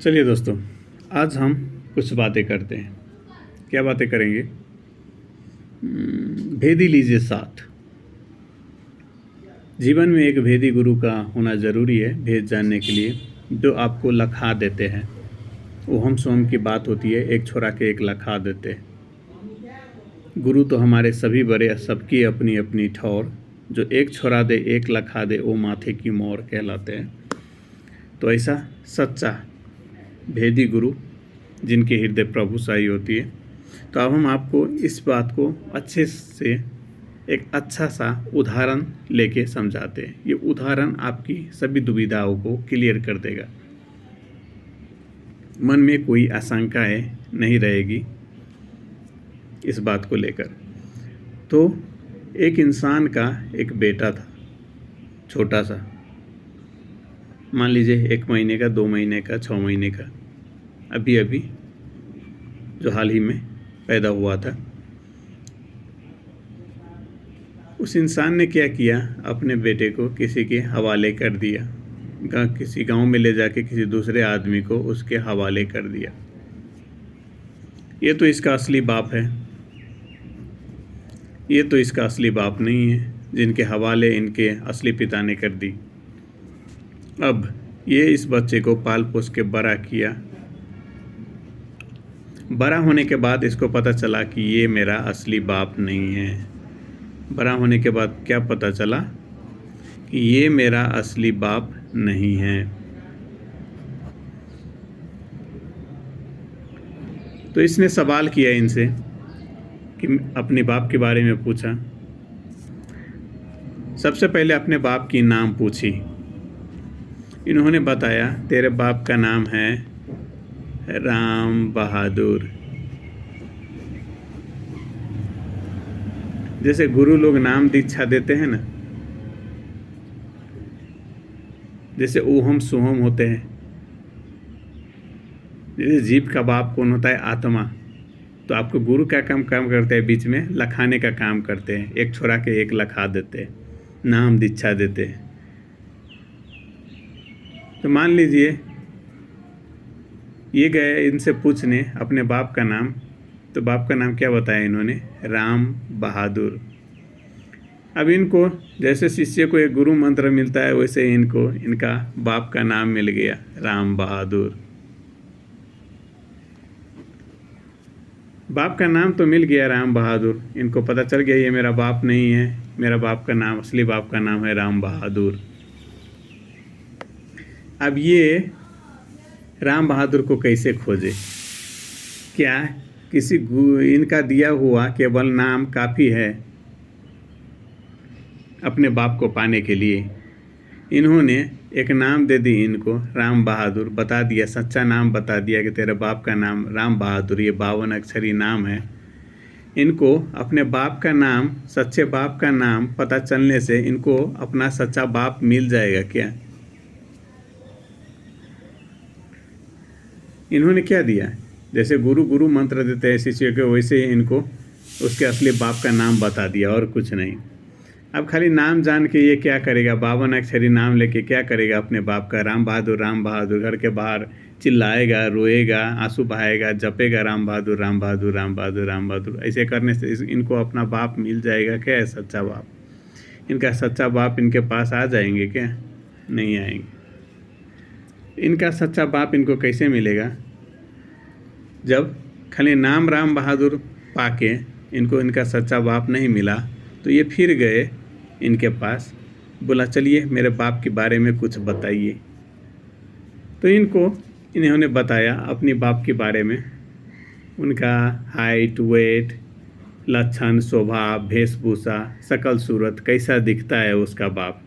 चलिए दोस्तों, आज हम कुछ बातें करते हैं। क्या बातें करेंगे? भेदी लीजिए साथ। जीवन में एक भेदी गुरु का होना ज़रूरी है, भेद जानने के लिए, जो आपको लखा देते हैं। वो हम सोम की बात होती है, एक छोरा के एक लखा देते हैं। गुरु तो हमारे सभी बड़े, सबकी अपनी अपनी ठौर। जो एक छोरा दे एक लखा दे, वो माथे की मोर कहलाते हैं। तो ऐसा सच्चा भेदी गुरु जिनके हृदय प्रभुशाही होती है। तो अब हम आपको इस बात को अच्छे से एक अच्छा सा उदाहरण लेके समझाते हैं। ये उदाहरण आपकी सभी दुविधाओं को क्लियर कर देगा। मन में कोई आशंकाएं नहीं रहेगी इस बात को लेकर। तो एक इंसान का एक बेटा था, छोटा सा, मान लीजिए 1 महीने का, 2 महीने का, 6 महीने का, अभी अभी जो हाल ही में पैदा हुआ था। उस इंसान ने क्या किया, अपने बेटे को किसी के हवाले कर दिया। किसी गांव में ले जाके किसी दूसरे आदमी को उसके हवाले कर दिया। ये तो इसका असली बाप है, ये तो इसका असली बाप नहीं है जिनके हवाले इनके असली पिता ने कर दी। अब ये इस बच्चे को पाल पोस के बड़ा किया। बड़ा होने के बाद इसको पता चला कि ये मेरा असली बाप नहीं है। बड़ा होने के बाद क्या पता चला कि ये मेरा असली बाप नहीं है। तो इसने सवाल किया इनसे कि अपने बाप के बारे में पूछा। सबसे पहले अपने बाप की नाम पूछी। इन्होंने बताया, तेरे बाप का नाम है राम बहादुर। जैसे गुरु लोग नाम दीक्षा देते हैं ना, जैसे ओहम सोहम होते हैं। जैसे जीव का बाप कौन होता है? आत्मा। तो आपको गुरु क्या काम करते हैं? बीच में लखाने का काम करते हैं। एक छोरा के एक लखा देते हैं, नाम दीक्षा देते हैं। तो मान लीजिए ये गए इनसे पूछने अपने बाप का नाम। तो बाप का नाम क्या बताया इन्होंने? राम बहादुर। अब इनको जैसे शिष्य को एक गुरु मंत्र मिलता है, वैसे इनको इनका बाप का नाम मिल गया, राम बहादुर। बाप का नाम तो मिल गया राम बहादुर। इनको पता चल गया ये मेरा बाप नहीं है, मेरा बाप का नाम, असली बाप का नाम है राम बहादुर। अब ये राम बहादुर को कैसे खोजे? क्या किसी इनका दिया हुआ केवल नाम काफ़ी है अपने बाप को पाने के लिए? इन्होंने एक नाम दे दी इनको, राम बहादुर, बता दिया, सच्चा नाम बता दिया कि तेरे बाप का नाम राम बहादुर, ये 52 अक्षरी नाम है। इनको अपने बाप का नाम, सच्चे बाप का नाम पता चलने से इनको अपना सच्चा बाप मिल जाएगा क्या? इन्होंने क्या दिया? जैसे गुरु मंत्र देते हैं शिष्य को, वैसे ही इनको उसके असली बाप का नाम बता दिया, और कुछ नहीं। अब खाली नाम जान के ये क्या करेगा? 52 अक्षरी नाम लेके क्या करेगा अपने बाप का? राम बहादुर राम बहादुर। घर के बाहर चिल्लाएगा, रोएगा, आंसू बहाएगा, जपेगा राम बहादुर राम बहादुर राम बहादुर राम बहादुर। ऐसे करने से इनको अपना बाप मिल जाएगा क्या? है सच्चा बाप। इनका सच्चा बाप इनके पास आ जाएंगे क्या? नहीं आएंगे। इनका सच्चा बाप इनको कैसे मिलेगा? जब खाली नाम राम बहादुर पाके इनको इनका सच्चा बाप नहीं मिला, तो ये फिर गए इनके पास, बोला चलिए मेरे बाप के बारे में कुछ बताइए। तो इन्होंने बताया अपनी बाप के बारे में, उनका हाइट, वेट, लक्षण, स्वभाव, वेशभूषा, शकल सूरत, कैसा दिखता है उसका बाप।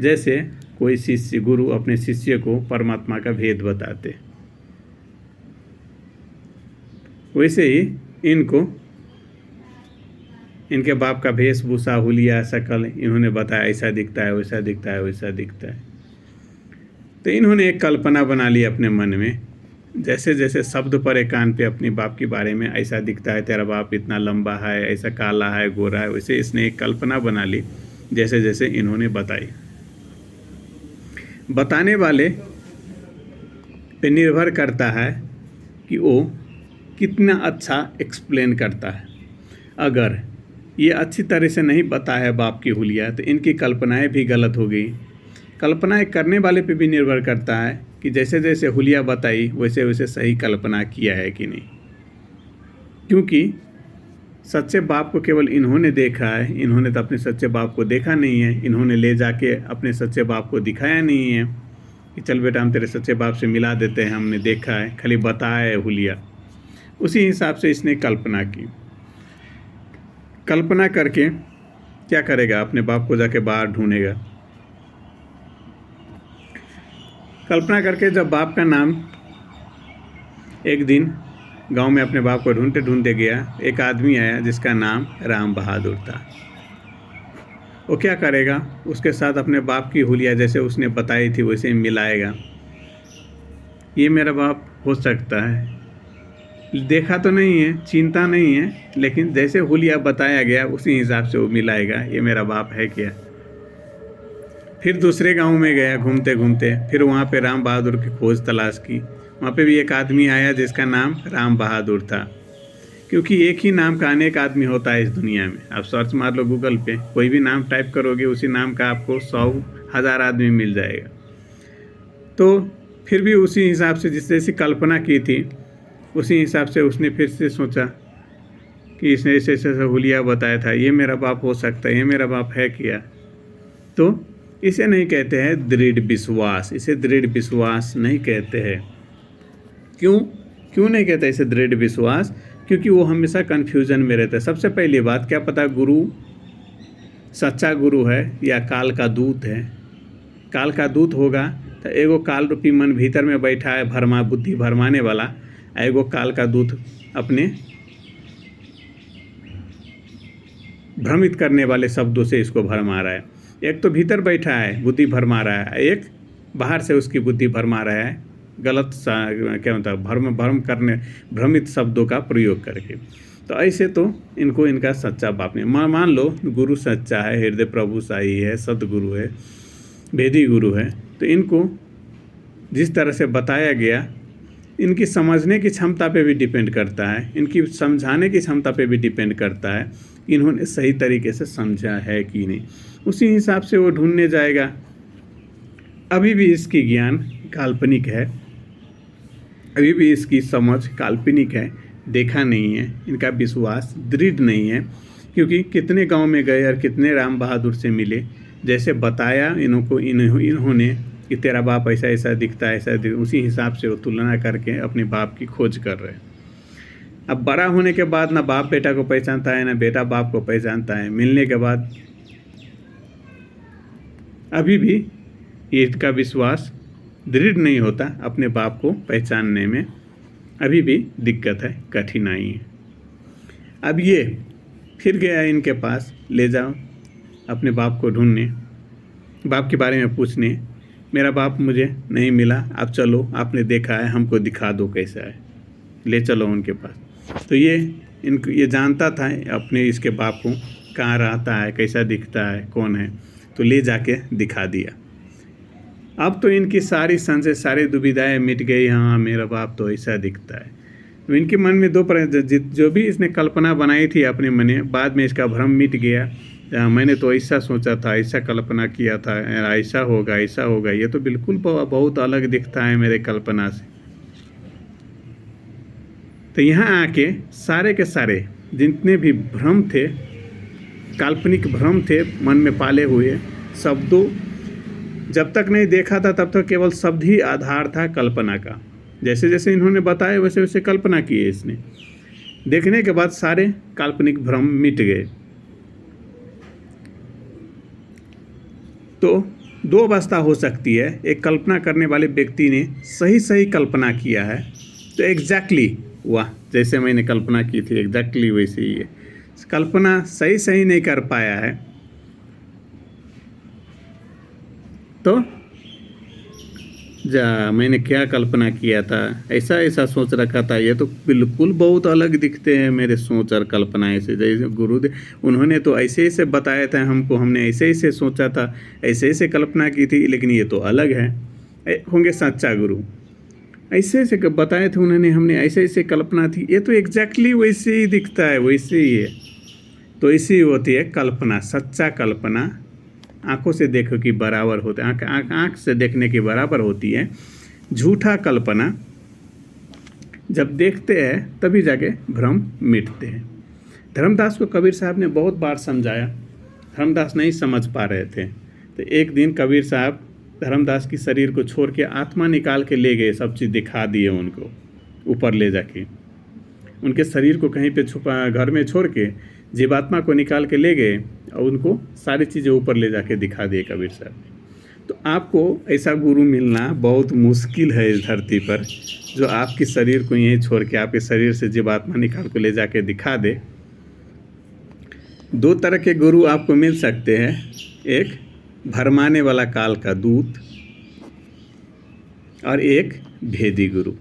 जैसे कोई शिष्य, गुरु अपने शिष्य को परमात्मा का भेद बताते, वैसे ही इनको इनके बाप का वेशभूषा, हुलिया, शकल इन्होंने बताया, ऐसा दिखता है, वैसा दिखता है, वैसा दिखता है। तो इन्होंने एक कल्पना बना ली अपने मन में। जैसे जैसे शब्द पड़े कान पे अपने बाप के बारे में, ऐसा दिखता है तेरा बाप, इतना लंबा है, ऐसा काला है, गोरा है, वैसे इसने एक कल्पना बना ली जैसे जैसे इन्होंने बताई। बताने वाले पे निर्भर करता है कि वो कितना अच्छा एक्सप्लेन करता है। अगर ये अच्छी तरह से नहीं बताया है बाप की हुलिया तो इनकी कल्पनाएं भी गलत हो गई। कल्पनाएं करने वाले पे भी निर्भर करता है कि जैसे जैसे हुलिया बताई वैसे वैसे सही कल्पना किया है कि नहीं, क्योंकि सच्चे बाप को केवल इन्होंने देखा है, इन्होंने तो अपने सच्चे बाप को देखा नहीं है, इन्होंने ले जाके अपने सच्चे बाप को दिखाया नहीं है कि चल बेटा हम तेरे सच्चे बाप से मिला देते हैं, हमने देखा है, खाली बताया है हुलिया। उसी हिसाब से इसने कल्पना की। कल्पना करके क्या करेगा, अपने बाप को जाके बाहर ढूंढेगा। कल्पना करके जब बाप का नाम एक दिन गांव में अपने बाप को ढूंढते ढूंढते गया, एक आदमी आया जिसका नाम राम बहादुर था। वो क्या करेगा, उसके साथ अपने बाप की हुलिया जैसे उसने बताई थी वैसे ही मिलाएगा। ये मेरा बाप हो सकता है, देखा तो नहीं है, चिंता नहीं है, लेकिन जैसे हुलिया बताया गया उसी हिसाब से वो मिलाएगा, ये मेरा बाप है क्या। फिर दूसरे गांव में गया घूमते घूमते, फिर वहाँ पे राम बहादुर की खोज तलाश की। वहाँ पे भी एक आदमी आया जिसका नाम राम बहादुर था, क्योंकि एक ही नाम का अनेक आदमी होता है इस दुनिया में। आप सर्च मार लो गूगल पे, कोई भी नाम टाइप करोगे उसी नाम का आपको 100,000 आदमी मिल जाएगा। तो फिर भी उसी हिसाब से जिस जैसी कल्पना की थी उसी हिसाब से उसने फिर से सोचा कि इसने ऐसे ऐसे हुलिया बताया था, ये मेरा बाप हो सकता है, ये मेरा बाप है क्या। तो इसे नहीं कहते हैं दृढ़ विश्वास, इसे दृढ़ विश्वास नहीं कहते हैं। क्यों नहीं कहते इसे दृढ़ विश्वास, क्योंकि वो हमेशा कन्फ्यूजन में रहता है। सबसे पहली बात, क्या पता गुरु सच्चा गुरु है या काल का दूत है। काल का दूत होगा तो एगो काल रूपी मन भीतर में बैठा है, बुद्धि भरमाने वाला, एगो काल का दूत अपने भ्रमित करने वाले शब्दों से इसको भरमा रहा है। एक तो भीतर बैठा है बुद्धि भरमा रहा है, एक बाहर से उसकी बुद्धि भरमा रहा है, गलत क्या होता है, भ्रमित शब्दों का प्रयोग करके। तो ऐसे तो इनको इनका सच्चा बाप नहीं। मान लो गुरु सच्चा है, हृदय प्रभु साई है, सतगुरु है, वेदी गुरु है, तो इनको जिस तरह से बताया गया इनकी समझने की क्षमता पे भी डिपेंड करता है, इनकी समझाने की क्षमता पे भी डिपेंड करता है, इन्होंने सही तरीके से समझा है कि नहीं। उसी हिसाब से वो ढूंढने जाएगा। अभी भी इसकी ज्ञान काल्पनिक है, अभी भी इसकी समझ काल्पनिक है, देखा नहीं है, इनका विश्वास दृढ़ नहीं है, क्योंकि कितने गांव में गए और कितने राम बहादुर से मिले, जैसे बताया इन्होंने कि तेरा बाप ऐसा ऐसा दिखता है, उसी हिसाब से वो तुलना करके अपने बाप की खोज कर रहे हैं। अब बड़ा होने के बाद ना बाप बेटा को पहचानता है ना बेटा बाप को पहचानता है, मिलने के बाद अभी भी इसका विश्वास दृढ़ नहीं होता अपने बाप को पहचानने में, अभी भी दिक्कत है, कठिनाई है। अब ये फिर गया इनके पास, ले जाओ अपने बाप को ढूंढने, बाप के बारे में पूछने, मेरा बाप मुझे नहीं मिला, आप चलो, आपने देखा है, हमको दिखा दो कैसा है, ले चलो उनके पास। तो ये जानता था अपने इसके बाप को, कहाँ रहता है, कैसा दिखता है, कौन है, तो ले जाके दिखा दिया। अब तो इनकी सारी संशय, सारी दुविधाएं मिट गई। हाँ मेरा बाप तो ऐसा दिखता है। तो इनके मन में दो जो भी इसने कल्पना बनाई थी अपने मन में, बाद में इसका भ्रम मिट गया। मैंने तो ऐसा सोचा था, ऐसा कल्पना किया था, ऐसा होगा, ऐसा होगा, ये तो बिल्कुल बहुत अलग दिखता है मेरे कल्पना से। तो यहाँ आके सारे के सारे जितने भी भ्रम थे, काल्पनिक भ्रम थे मन में पाले हुए, शब्दों जब तक नहीं देखा था तब तक केवल शब्द ही आधार था कल्पना का। जैसे जैसे इन्होंने बताया वैसे वैसे कल्पना की है इसने। देखने के बाद सारे काल्पनिक भ्रम मिट गए। तो दो अवस्था हो सकती है, एक कल्पना करने वाले व्यक्ति ने सही कल्पना किया है तो एग्जैक्टली वाह जैसे मैंने कल्पना की थी एग्जैक्टली वैसे ही है। कल्पना सही नहीं कर पाया है तो मैंने क्या कल्पना किया था, ऐसा सोच रखा था, ये तो बिल्कुल बहुत अलग दिखते हैं मेरे सोच और कल्पनाएं से। जैसे गुरुदेव उन्होंने तो ऐसे बताया था हमको, हमने ऐसे सोचा था, ऐसे कल्पना की थी, लेकिन ये तो अलग है। होंगे सच्चा गुरु। ऐसे ऐसे बताए थे उन्होंने, हमने ऐसे ऐसे कल्पना थी, ये तो एग्जैक्टली वैसे ही दिखता है, वैसे ही है। तो ऐसी होती है कल्पना, सच्चा कल्पना आंखों से देखो कि बराबर होता है, आँख से देखने के बराबर होती है। झूठा कल्पना जब देखते हैं तभी जाके भ्रम मिटते हैं। धर्मदास को कबीर साहब ने बहुत बार समझाया, धर्मदास नहीं समझ पा रहे थे। तो एक दिन कबीर साहब धर्मदास की शरीर को छोड़ के आत्मा निकाल के ले गए, सब चीज़ दिखा दिए उनको, ऊपर ले जाके उनके शरीर को कहीं पे छुपा, घर में छोड़ के जीवात्मा को निकाल के ले गए और उनको सारी चीज़ें ऊपर ले जाके दिखा दिए कबीर साहब ने। तो आपको ऐसा गुरु मिलना बहुत मुश्किल है इस धरती पर, जो आपकी शरीर को यहीं छोड़ के आपके शरीर से जीवात्मा निकाल को ले जाके दिखा दे। दो तरह के गुरु आपको मिल सकते हैं, एक भरमाने वाला काल का दूत और एक भेदी गुरु।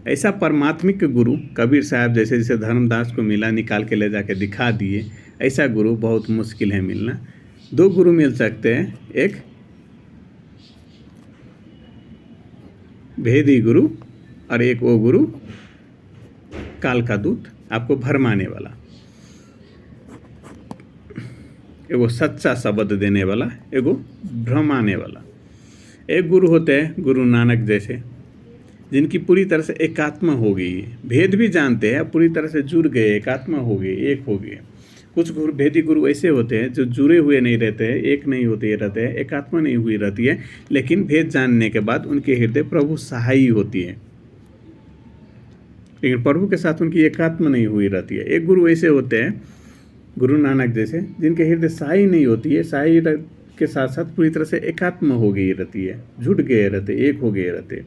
ऐसा परमात्मिक गुरु कबीर साहब जैसे जैसे धर्मदास को मिला, निकाल के ले जाके दिखा दिए, ऐसा गुरु बहुत मुश्किल है मिलना। दो गुरु मिल सकते हैं, एक भेदी गुरु और एक वो गुरु काल का दूत, आपको भरमाने वाला, एगो सच्चा शब्द देने वाला, एगो भ्रमाने वाला। एक गुरु होते हैं गुरु नानक जैसे, जिनकी पूरी तरह से एकात्मा हो गई है, भेद भी जानते हैं, पूरी तरह से जुड़ गए, एकात्मा हो गए, एक हो गए। कुछ गुरु भेदी गुरु ऐसे होते हैं जो जुड़े हुए नहीं रहते हैं, एक नहीं होते रहते हैं, एकात्मा नहीं हुई रहती है, लेकिन भेद जानने के बाद उनके हृदय प्रभु सहाई होती है, लेकिन प्रभु के साथ उनकी एकात्मा नहीं हुई रहती है। एक गुरु ऐसे होते हैं गुरु नानक जैसे, जिनके हृदय सहाई नहीं होती है, सहाई के साथ साथ पूरी तरह से एकात्मा हो गई रहती है, जुट गए रहते, एक हो गए रहते।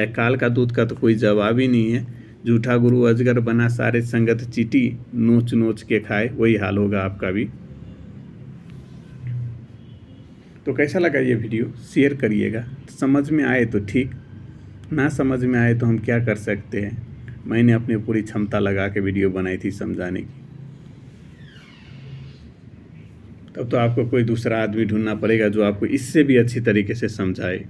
काल का दूत का तो कोई जवाब ही नहीं है। झूठा गुरु अजगर बना, सारे संगत चीटी, नोच नोच के खाए, वही हाल होगा आपका भी। तो कैसा लगा ये वीडियो, शेयर करिएगा। समझ में आए तो ठीक, ना समझ में आए तो हम क्या कर सकते हैं। मैंने अपनी पूरी क्षमता लगा के वीडियो बनाई थी समझाने की, तब तो आपको कोई दूसरा आदमी ढूंढना पड़ेगा जो आपको इससे भी अच्छी तरीके से समझाए।